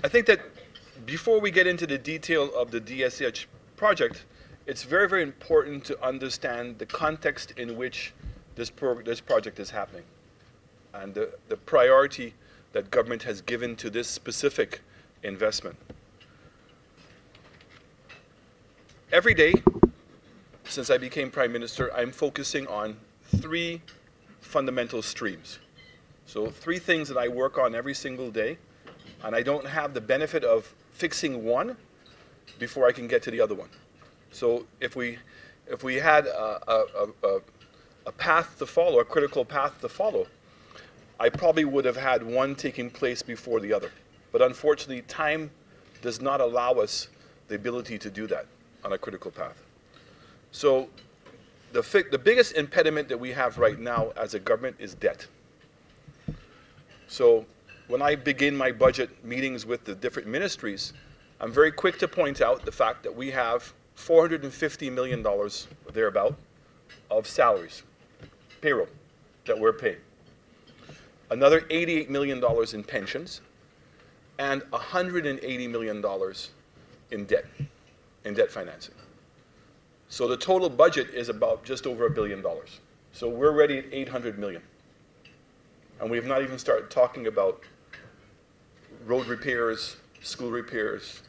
I think that before we get into the detail of the DSH project, it's very, very important to understand the context in which this project is happening and the priority that government has given to this specific investment. Every day since I became Prime Minister, I'm focusing on three fundamental streams. So three things that I work on every single day, and I don't have the benefit of fixing one before I can get to the other one. So if we had a path to follow, a critical path to follow, I probably would have had one taking place before the other. But unfortunately, time does not allow us the ability to do that on a critical path. So the biggest impediment that we have right now as a government is debt. So when I begin my budget meetings with the different ministries, I'm very quick to point out the fact that we have $450 million, thereabout, of salaries, payroll, that we're paying. Another $88 million in pensions, and $180 million in debt financing. So the total budget is about just over $1 billion. So we're already at $800 million. And we have not even started talking about road repairs, school repairs,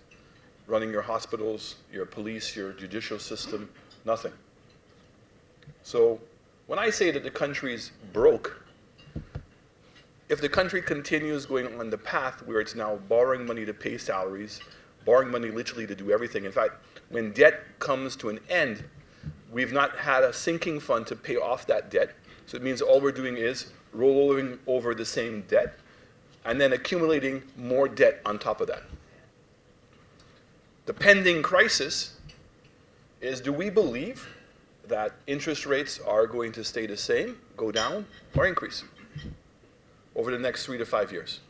running your hospitals, your police, your judicial system, nothing. So when I say that the country's broke, if the country continues going on the path where it's now borrowing money to pay salaries, borrowing money literally to do everything. In fact, when debt comes to an end, we've not had a sinking fund to pay off that debt. So it means all we're doing is rolling over the same debt and then accumulating more debt on top of that. The pending crisis is, do we believe that interest rates are going to stay the same, go down, or increase over the next 3 to 5 years?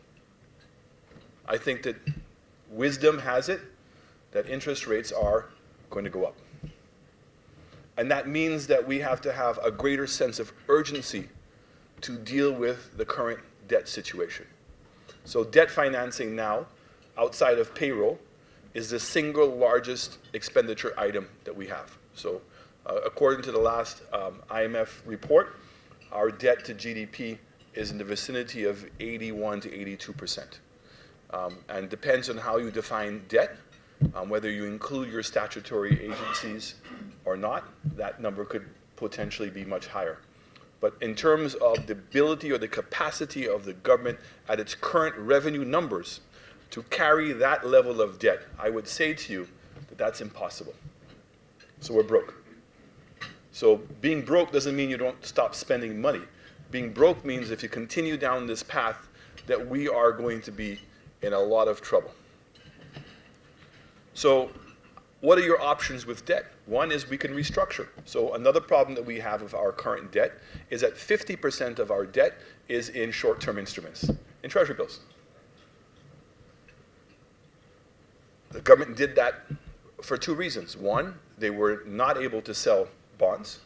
I think that wisdom has it that interest rates are going to go up. And that means that we have to have a greater sense of urgency to deal with the current debt situation. So debt financing now, outside of payroll, is the single largest expenditure item that we have. So according to the last IMF report, our debt to GDP is in the vicinity of 81 to 82%. And depends on how you define debt, whether you include your statutory agencies or not, that number could potentially be much higher. But in terms of the ability or the capacity of the government at its current revenue numbers to carry that level of debt, I would say to you that that's impossible. So we're broke. So being broke doesn't mean you don't stop spending money. Being broke means if you continue down this path that we are going to be in a lot of trouble. So what are your options with debt? One is we can restructure. So another problem that we have with our current debt is that 50% of our debt is in short-term instruments, in treasury bills. The government did that for two reasons. One, they were not able to sell bonds,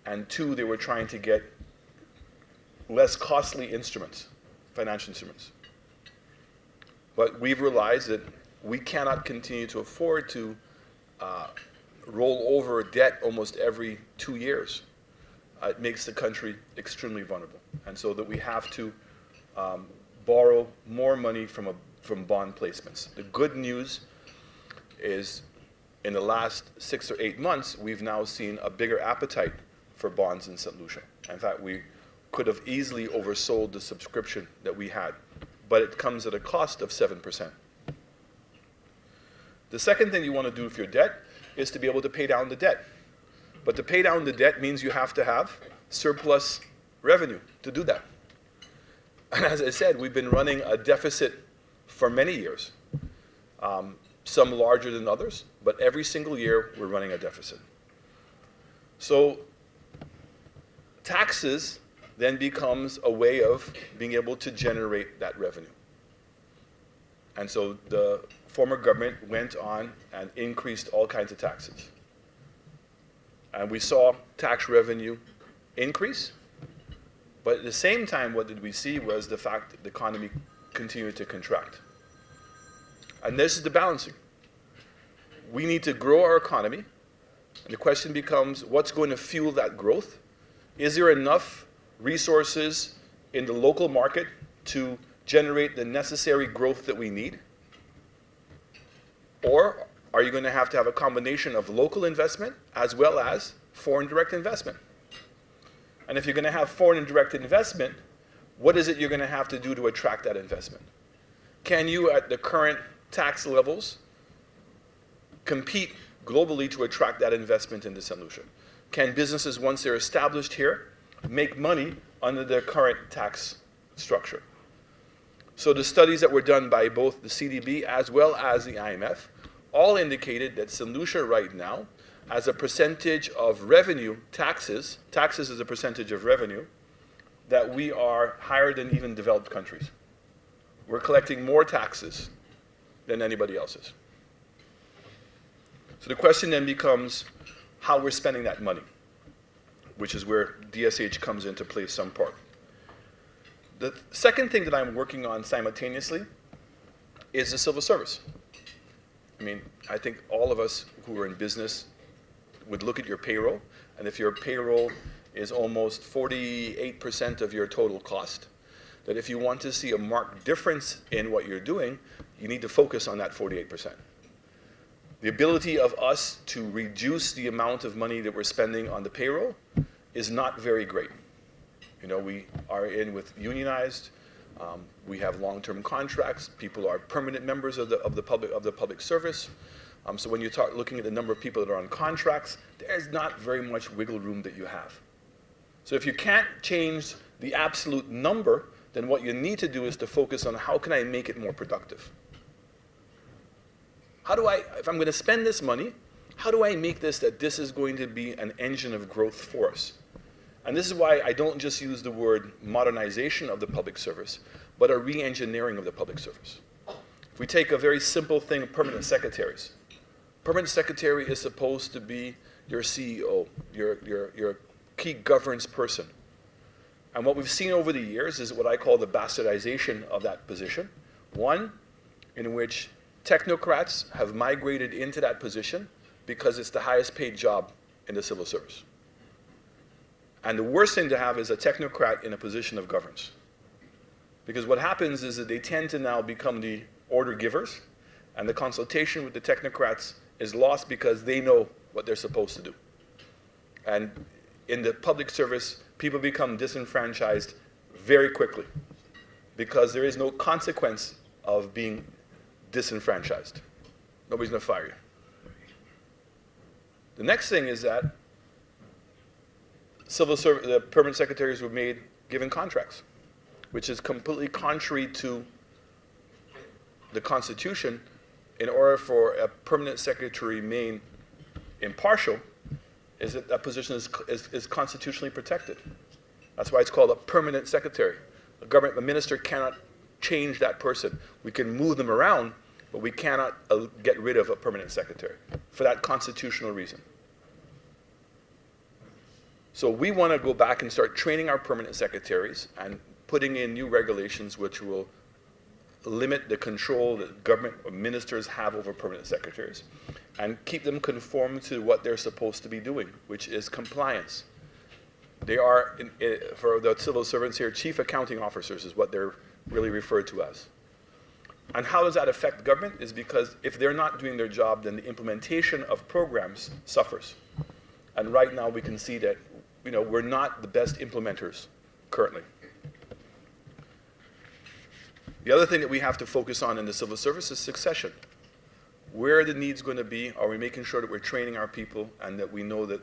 and two, they were trying to get less costly instruments, financial instruments. But we've realized that we cannot continue to afford to roll over debt almost every 2 years. It makes the country extremely vulnerable. And so that we have to borrow more money from bond placements. The good news is in the last 6 or 8 months, we've now seen a bigger appetite for bonds in St. Lucia. In fact, we could have easily oversold the subscription that we had, but it comes at a cost of 7%. The second thing you want to do with your debt is to be able to pay down the debt. But to pay down the debt means you have to have surplus revenue to do that. And as I said, we've been running a deficit for many years, some larger than others, but every single year we're running a deficit. So taxes then becomes a way of being able to generate that revenue. And so the former government went on and increased all kinds of taxes. And we saw tax revenue increase, but at the same time, what did we see was the fact that the economy continued to contract. And this is the balancing. We need to grow our economy, and the question becomes, what's going to fuel that growth? Is there enough resources in the local market to generate the necessary growth that we need? Or are you going to have a combination of local investment as well as foreign direct investment? And if you're going to have foreign direct investment, what is it you're going to have to do to attract that investment? Can you, at the current tax levels, compete globally to attract that investment into St. Lucia? Can businesses, once they're established here, make money under their current tax structure? So the studies that were done by both the CDB as well as the IMF all indicated that St. Lucia right now, as a percentage of revenue, taxes as a percentage of revenue, that we are higher than even developed countries. We're collecting more taxes than anybody else is. So the question then becomes how we're spending that money, which is where DSH comes into play some part. The second thing that I'm working on simultaneously is the civil service. I mean, I think all of us who are in business would look at your payroll, and if your payroll is almost 48% of your total cost, that if you want to see a marked difference in what you're doing, you need to focus on that 48%. The ability of us to reduce the amount of money that we're spending on the payroll is not very great. You know, we are in with unionized, we have long-term contracts, people are permanent members of the public service. So when you start looking at the number of people that are on contracts, there's not very much wiggle room that you have. So if you can't change the absolute number, then what you need to do is to focus on how can I make it more productive? How do I, if I'm going to spend this money, how do I make this that this is going to be an engine of growth for us? And this is why I don't just use the word modernization of the public service, but a re-engineering of the public service. If we take a very simple thing, permanent secretaries. Permanent secretary is supposed to be your CEO, your key governance person. And what we've seen over the years is what I call the bastardization of that position. One, in which technocrats have migrated into that position because it's the highest paid job in the civil service. And the worst thing to have is a technocrat in a position of governance. Because what happens is that they tend to now become the order givers, and the consultation with the technocrats is lost because they know what they're supposed to do. And in the public service, people become disenfranchised very quickly because there is no consequence of being disenfranchised. Nobody's going to fire you. The next thing is that the permanent secretaries were given contracts, which is completely contrary to the Constitution. In order for a permanent secretary to remain impartial, is that that position is constitutionally protected. That's why it's called a permanent secretary. A minister cannot change that person. We can move them around, but we cannot get rid of a permanent secretary for that constitutional reason. So we want to go back and start training our permanent secretaries and putting in new regulations which will limit the control that government or ministers have over permanent secretaries and keep them conformed to what they're supposed to be doing, which is compliance. They are, for the civil servants here, chief accounting officers is what they're really referred to as. And how does that affect government? Is because if they're not doing their job, then the implementation of programs suffers. And right now we can see that we're not the best implementers currently. The other thing that we have to focus on in the civil service is succession. Where are the needs going to be? Are we making sure that we're training our people and that we know that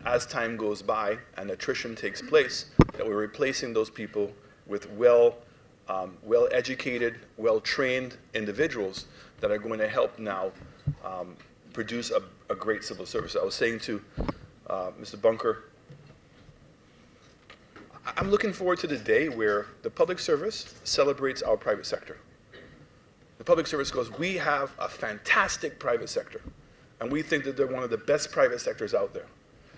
as time goes by and attrition takes place, that we're replacing those people with well-educated, well-trained individuals that are going to help now produce a great civil service. I was saying to Mr. Bunker, I'm looking forward to the day where the public service celebrates our private sector. The public service goes, we have a fantastic private sector, and we think that they're one of the best private sectors out there.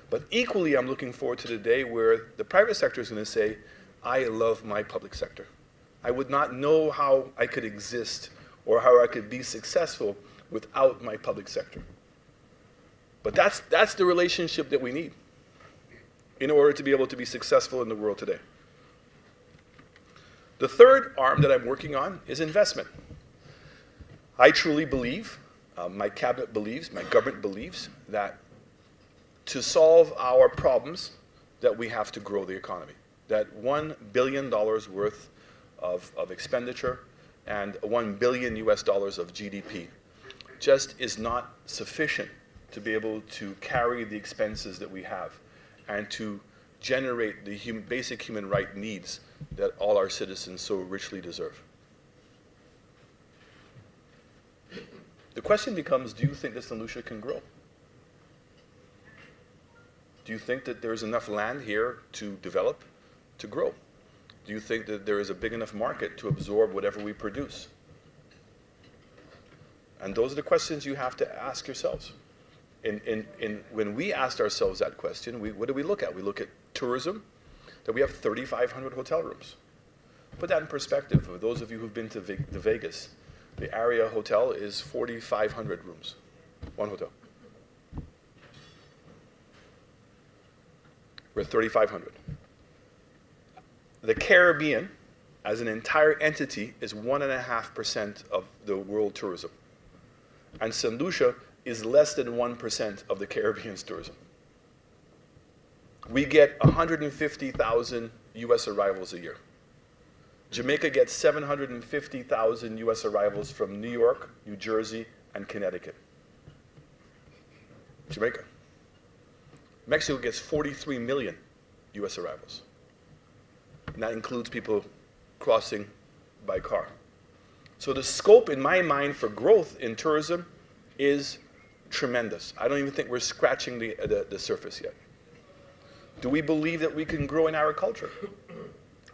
But equally, I'm looking forward to the day where the private sector is going to say, I love my public sector. I would not know how I could exist or how I could be successful without my public sector. But that's the relationship that we need in order to be able to be successful in the world today. The third arm that I'm working on is investment. I truly believe, my cabinet believes, my government believes, that to solve our problems, that we have to grow the economy. That $1 billion worth of expenditure and $1 billion US of GDP just is not sufficient to be able to carry the expenses that we have and to generate the basic human right needs that all our citizens so richly deserve. The question becomes, do you think that Saint Lucia can grow? Do you think that there's enough land here to develop, to grow? Do you think that there is a big enough market to absorb whatever we produce? And those are the questions you have to ask yourselves. When we asked ourselves that question, what do we look at? We look at tourism, that we have 3,500 hotel rooms. Put that in perspective. For those of you who've been to Vegas, the Aria Hotel is 4,500 rooms, one hotel. We're 3,500. The Caribbean, as an entire entity, is 1.5% of the world tourism. And Saint Lucia is less than 1% of the Caribbean's tourism. We get 150,000 US arrivals a year. Jamaica gets 750,000 US arrivals from New York, New Jersey, and Connecticut. Jamaica. Mexico gets 43 million US arrivals. And that includes people crossing by car. So the scope, in my mind, for growth in tourism is tremendous. I don't even think we're scratching the surface yet. Do we believe that we can grow in agriculture?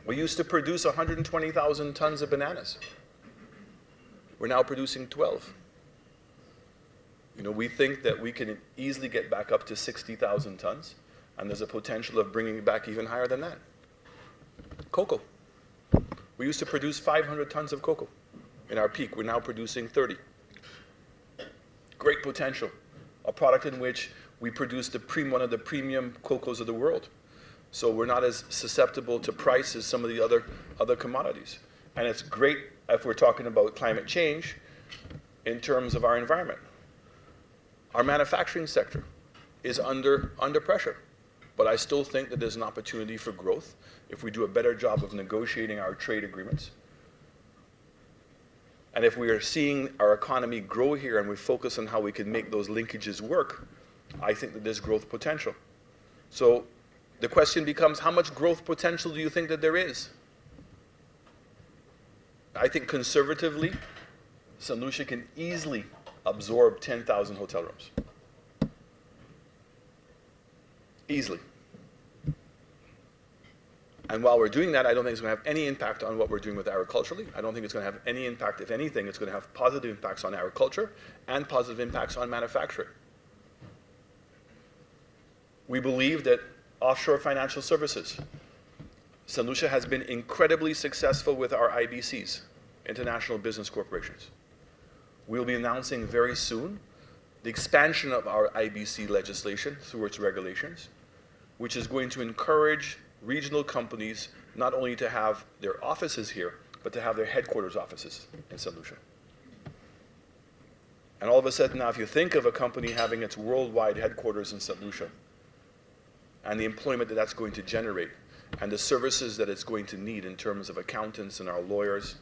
We used to produce 120,000 tons of bananas. We're now producing 12. You know, we think that we can easily get back up to 60,000 tons, and there's a potential of bringing it back even higher than that. Cocoa. We used to produce 500 tons of cocoa in our peak. We're now producing 30. Great potential. A product in which we produce one of the premium cocoas of the world. So we're not as susceptible to price as some of the other commodities. And it's great if we're talking about climate change in terms of our environment. Our manufacturing sector is under pressure, but I still think that there's an opportunity for growth if we do a better job of negotiating our trade agreements. And if we are seeing our economy grow here and we focus on how we can make those linkages work, I think that there's growth potential. So the question becomes, how much growth potential do you think that there is? I think conservatively, Saint Lucia can easily absorb 10,000 hotel rooms. Easily. And while we're doing that, I don't think it's going to have any impact on what we're doing with agriculturally. I don't think it's going to have any impact. If anything, it's going to have positive impacts on agriculture and positive impacts on manufacturing. We believe that offshore financial services. Saint Lucia has been incredibly successful with our IBCs, International Business Corporations. We'll be announcing very soon the expansion of our IBC legislation through its regulations, which is going to encourage regional companies not only to have their offices here, but to have their headquarters offices in Saint Lucia. And all of a sudden now, if you think of a company having its worldwide headquarters in Saint Lucia, and the employment that that's going to generate, and the services that it's going to need in terms of accountants and our lawyers,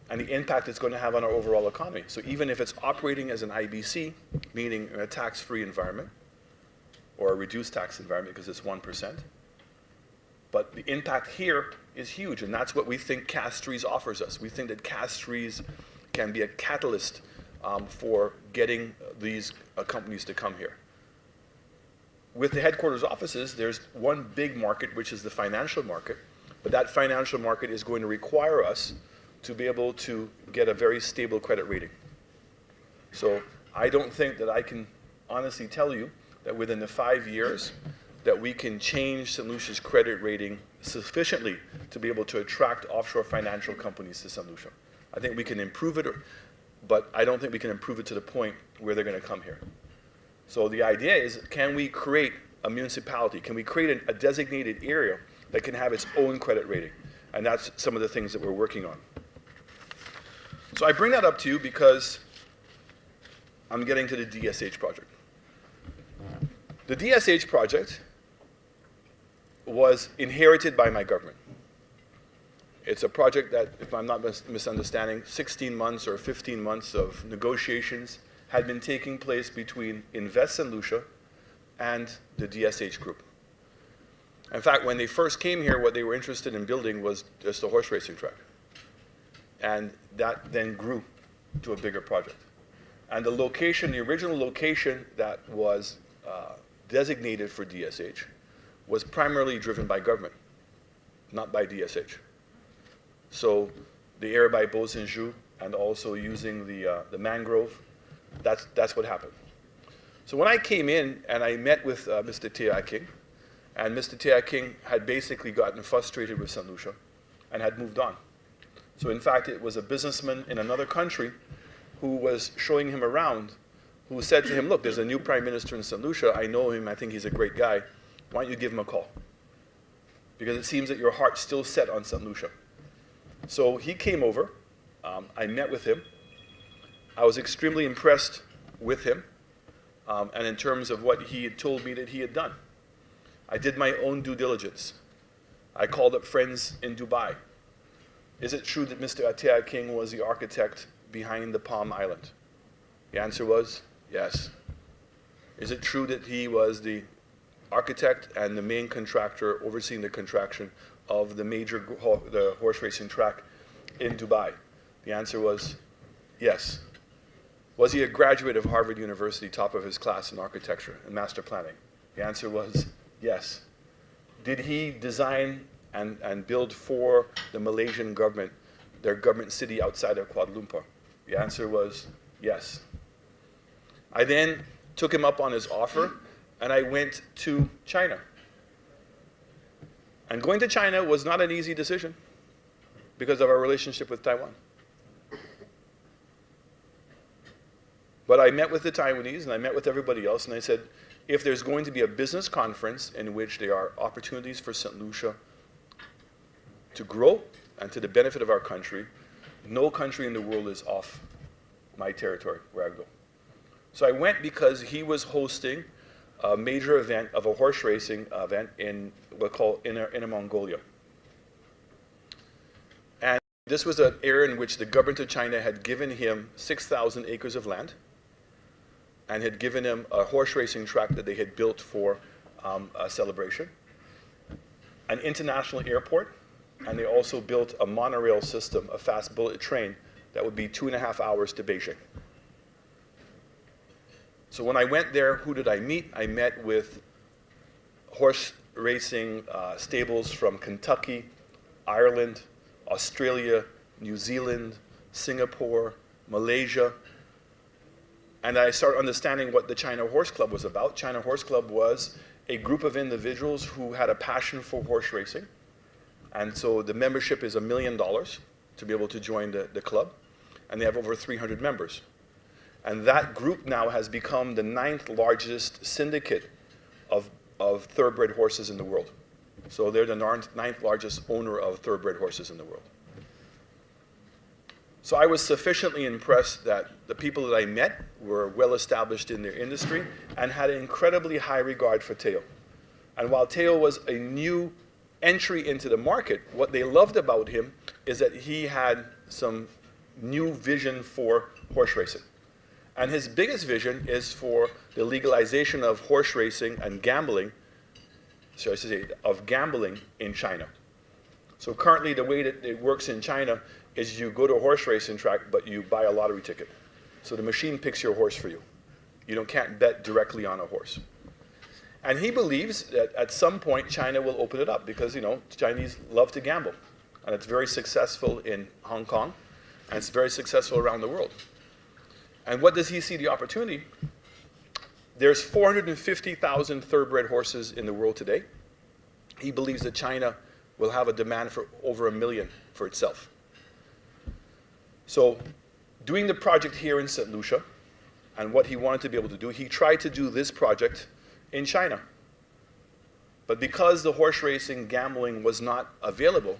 and the impact it's going to have on our overall economy. So even if it's operating as an IBC, meaning in a tax-free environment, or a reduced tax environment because it's 1%, but the impact here is huge, and that's what we think Castries offers us. We think that Castries can be a catalyst for getting these companies to come here. With the headquarters offices, there's one big market, which is the financial market, but that financial market is going to require us to be able to get a very stable credit rating. So I don't think that I can honestly tell you that within the 5 years that we can change Saint Lucia's credit rating sufficiently to be able to attract offshore financial companies to Saint Lucia. I think we can improve it, but I don't think we can improve it to the point where they're going to come here. So the idea is, can we create a municipality? Can we create a designated area that can have its own credit rating? And that's some of the things that we're working on. So I bring that up to you because I'm getting to the DSH project. The DSH project was inherited by my government. It's a project that, if I'm not misunderstanding, 16 months or 15 months of negotiations had been taking place between Invest Saint Lucia and the DSH group. In fact, when they first came here, what they were interested in building was just a horse racing track. And that then grew to a bigger project. And the location, the original location that was designated for DSH was primarily driven by government, not by DSH. So the area by Beau-Saint-Jou and also using the mangrove, that's what happened. So when I came in and I met with Mr. Tia King, and Mr. Tia King had basically gotten frustrated with Saint Lucia and had moved on. So in fact, it was a businessman in another country who was showing him around, who said to him, look, there's a new prime minister in Saint Lucia. I know him. I think he's a great guy. Why don't you give him a call? Because it seems that your heart's still set on Saint Lucia. So he came over. I met with him. I was extremely impressed with him and in terms of what he had told me that he had done. I did my own due diligence. I called up friends in Dubai. Is it true that Mr. Atea King was the architect behind the Palm Island? The answer was yes. Is it true that he was the architect and the main contractor overseeing the construction of the major the horse racing track in Dubai? The answer was yes. Was he a graduate of Harvard University, top of his class in architecture and master planning? The answer was yes. Did he design and build for the Malaysian government, their government city outside of Kuala Lumpur? The answer was yes. I then took him up on his offer, and I went to China. And going to China was not an easy decision because of our relationship with Taiwan. But I met with the Taiwanese, and I met with everybody else, and I said, if there's going to be a business conference in which there are opportunities for Saint Lucia to grow and to the benefit of our country, no country in the world is off my territory where I go. So I went because he was hosting a major event of a horse racing event in what we call Inner Mongolia. And this was an area in which the government of China had given him 6,000 acres of land and had given him a horse racing track that they had built for a celebration, an international airport, and they also built a monorail system, a fast bullet train that would be 2.5 hours to Beijing. So when I went there, who did I meet? I met with horse racing stables from Kentucky, Ireland, Australia, New Zealand, Singapore, Malaysia. And I started understanding what the China Horse Club was about. China Horse Club was a group of individuals who had a passion for horse racing. And so the membership is $1 million to be able to join the club. And they have over 300 members. And that group now has become the 9th largest syndicate of thoroughbred horses in the world. So they're the 9th largest owner of thoroughbred horses in the world. So I was sufficiently impressed that the people that I met were well established in their industry and had an incredibly high regard for Teo. And while Teo was a new entry into the market, what they loved about him is that he had some new vision for horse racing. And his biggest vision is for the legalization of horse racing and gambling, so I should say, of gambling in China. So currently the way that it works in China is you go to a horse racing track, but you buy a lottery ticket. So the machine picks your horse for you. You can't bet directly on a horse. And he believes that at some point China will open it up because, Chinese love to gamble. And it's very successful in Hong Kong, and it's very successful around the world. And what does he see the opportunity? There's 450,000 thoroughbred horses in the world today. He believes that China will have a demand for over 1 million for itself. So doing the project here in St. Lucia, and what he wanted to be able to do, he tried to do this project in China. But because the horse racing gambling was not available,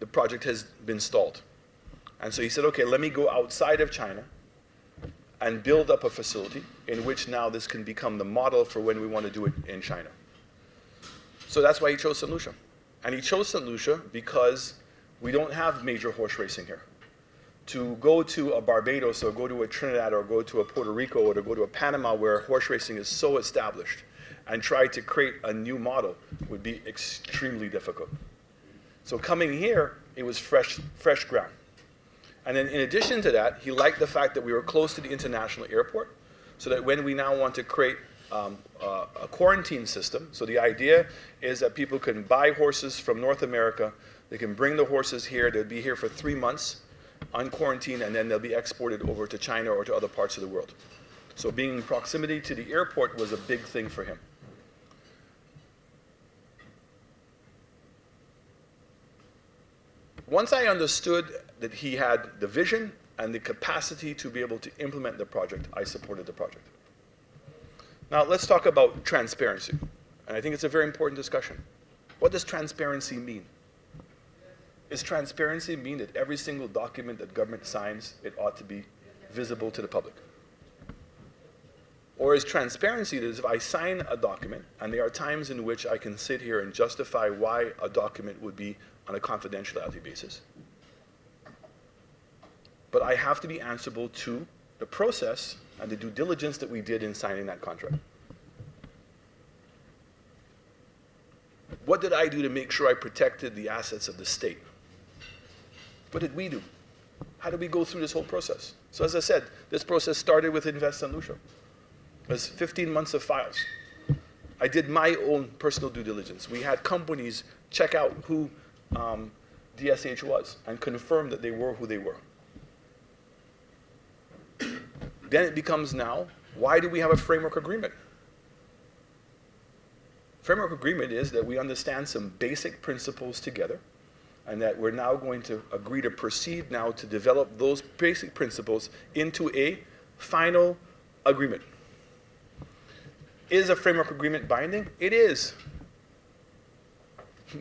the project has been stalled. And so he said, okay, let me go outside of China and build up a facility in which now this can become the model for when we want to do it in China. So that's why he chose St. Lucia. And he chose St. Lucia because we don't have major horse racing here. To go to a Barbados or go to a Trinidad or go to a Puerto Rico or to go to a Panama where horse racing is so established and try to create a new model would be extremely difficult. So coming here, it was fresh ground. And then in addition to that, he liked the fact that we were close to the international airport, so that when we now want to create a quarantine system, so the idea is that people can buy horses from North America, they can bring the horses here, they'll be here for 3 months on quarantine, and then they'll be exported over to China or to other parts of the world. So being in proximity to the airport was a big thing for him. Once I understood that he had the vision and the capacity to be able to implement the project, I supported the project. Now let's talk about transparency. And I think it's a very important discussion. What does transparency mean? Does transparency mean that every single document that government signs, it ought to be visible to the public? Or is transparency that if I sign a document, and there are times in which I can sit here and justify why a document would be on a confidentiality basis, but I have to be answerable to the process and the due diligence that we did in signing that contract. What did I do to make sure I protected the assets of the state? What did we do? How did we go through this whole process? So as I said, this process started with Invest Saint Lucia. It was 15 months of files. I did my own personal due diligence. We had companies check out who DSH was and confirm that they were who they were. Then it becomes now, why do we have a framework agreement? Framework agreement is that we understand some basic principles together, and that we're now going to agree to proceed now to develop those basic principles into a final agreement. Is a framework agreement binding? It is.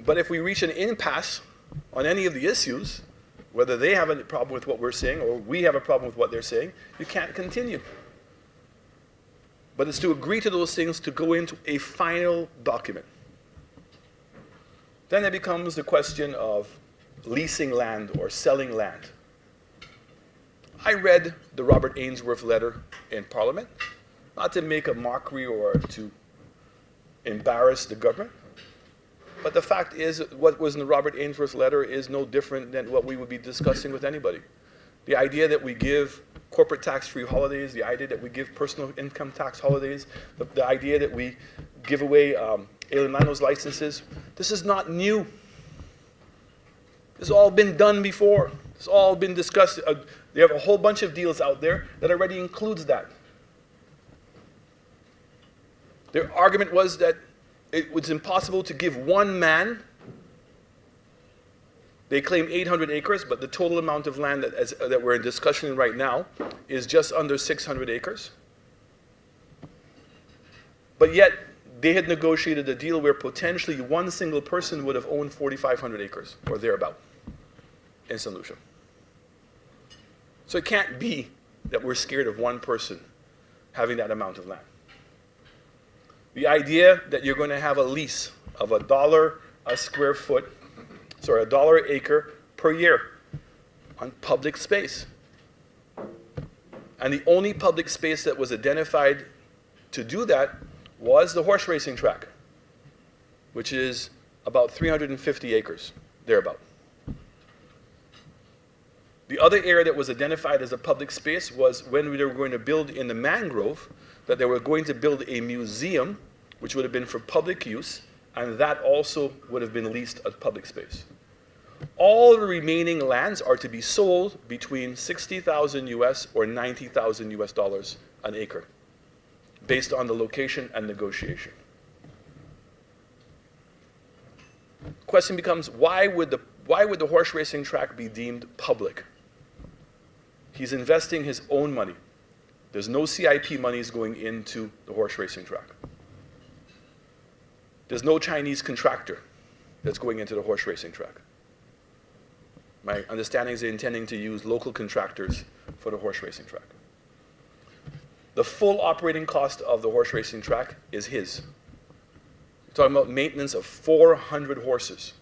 But if we reach an impasse on any of the issues, whether they have a problem with what we're saying or we have a problem with what they're saying, you can't continue. But it's to agree to those things to go into a final document. Then it becomes the question of leasing land or selling land. I read the Robert Ainsworth letter in Parliament, not to make a mockery or to embarrass the government, but the fact is what was in the Robert Ainsworth letter is no different than what we would be discussing with anybody. The idea that we give corporate tax-free holidays, the idea that we give personal income tax holidays, the idea that we give away alien landlord's licenses, this is not new. This has all been done before. It's all been discussed. They have a whole bunch of deals out there that already includes that. Their argument was that it was impossible to give one man. They claim 800 acres, but the total amount of land that we're in discussion right now is just under 600 acres. But yet, they had negotiated a deal where potentially one single person would have owned 4,500 acres, or thereabout, in St. Lucia. So it can't be that we're scared of one person having that amount of land. The idea that you're going to have a lease of $1 a square foot, sorry, $1 an acre per year on public space. And the only public space that was identified to do that was the horse racing track, which is about 350 acres, thereabout. The other area that was identified as a public space was when we were going to build in the mangrove, that they were going to build a museum, which would have been for public use, and that also would have been leased as public space. All the remaining lands are to be sold between 60,000 US or 90,000 US dollars an acre, based on the location and negotiation. Question becomes, why would the horse racing track be deemed public? He's investing his own money. There's no CIP monies going into the horse racing track. There's no Chinese contractor that's going into the horse racing track. My understanding is they're intending to use local contractors for the horse racing track. The full operating cost of the horse racing track is his. We're talking about maintenance of 400 horses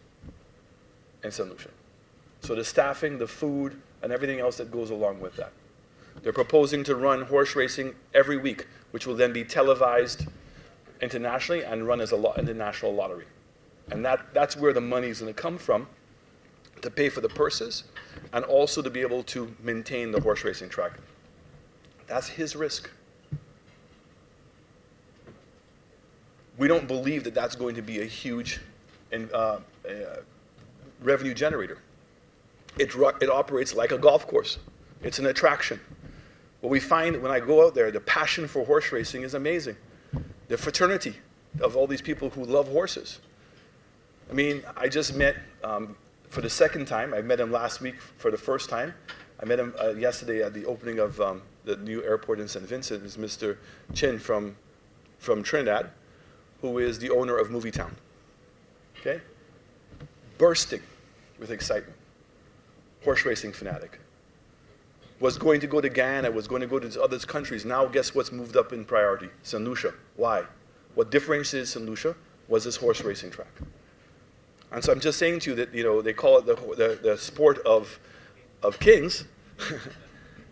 in Saint Lucia. So the staffing, the food, and everything else that goes along with that. They're proposing to run horse racing every week, which will then be televised internationally and run as an international lottery. And that's where the money is going to come from to pay for the purses and also to be able to maintain the horse racing track. That's his risk. We don't believe that that's going to be a huge revenue generator. It operates like a golf course. It's an attraction. What we find when I go out there, the passion for horse racing is amazing. The fraternity of all these people who love horses. I mean, I just met, for the second time, I met him last week for the first time. I met him yesterday at the opening of the new airport in St. Vincent. Is Mr. Chin from Trinidad, who is the owner of Movie Town. Okay? Bursting with excitement. Horse racing fanatic. Was going to go to Ghana, was going to go to other countries. Now guess what's moved up in priority? St. Lucia. Why? What differentiated St. Lucia was this horse racing track. And so I'm just saying to you that, you know, they call it the sport of kings,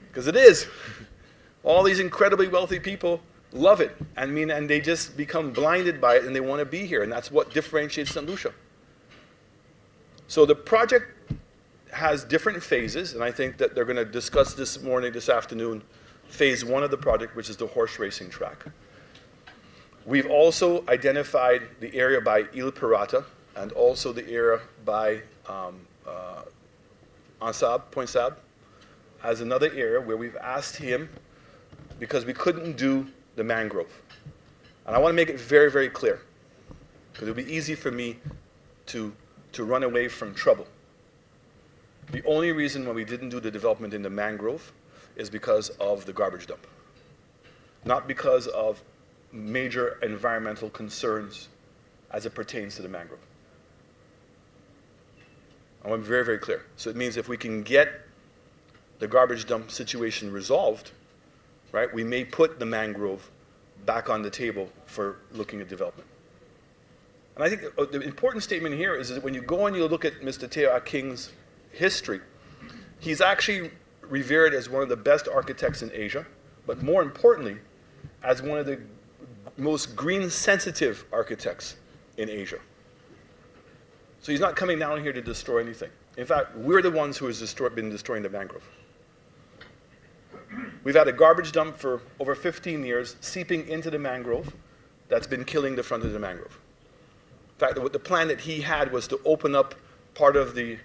because it is. All these incredibly wealthy people love it. And they just become blinded by it and they want to be here. And that's what differentiates St. Lucia. So the project has different phases, and I think that they're going to discuss this afternoon, phase 1 of the project, which is the horse racing track. We've also identified the area by Il Pirata and also the area by Point Sab as another area where we've asked him, because we couldn't do the mangrove. And I want to make it very, very clear, because it'll be easy for me to run away from trouble. The only reason why we didn't do the development in the mangrove is because of the garbage dump. Not because of major environmental concerns as it pertains to the mangrove. I want to be very, very clear. So it means if we can get the garbage dump situation resolved, right, we may put the mangrove back on the table for looking at development. And I think the important statement here is that when you go and you look at Mr. Teo Aking's history, he's actually revered as one of the best architects in Asia, but more importantly, as one of the most green-sensitive architects in Asia. So he's not coming down here to destroy anything. In fact, we're the ones who have been destroying the mangrove. We've had a garbage dump for over 15 years seeping into the mangrove that's been killing the front of the mangrove. In fact, the plan that he had was to open up part of the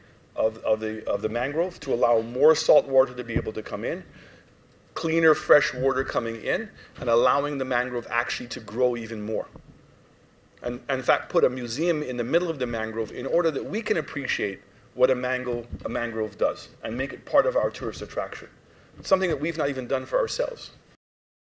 mangrove to allow more salt water to be able to come in, cleaner fresh water coming in, and allowing the mangrove actually to grow even more. And in fact, put a museum in the middle of the mangrove in order that we can appreciate what a mangrove does and make it part of our tourist attraction. Something that we've not even done for ourselves.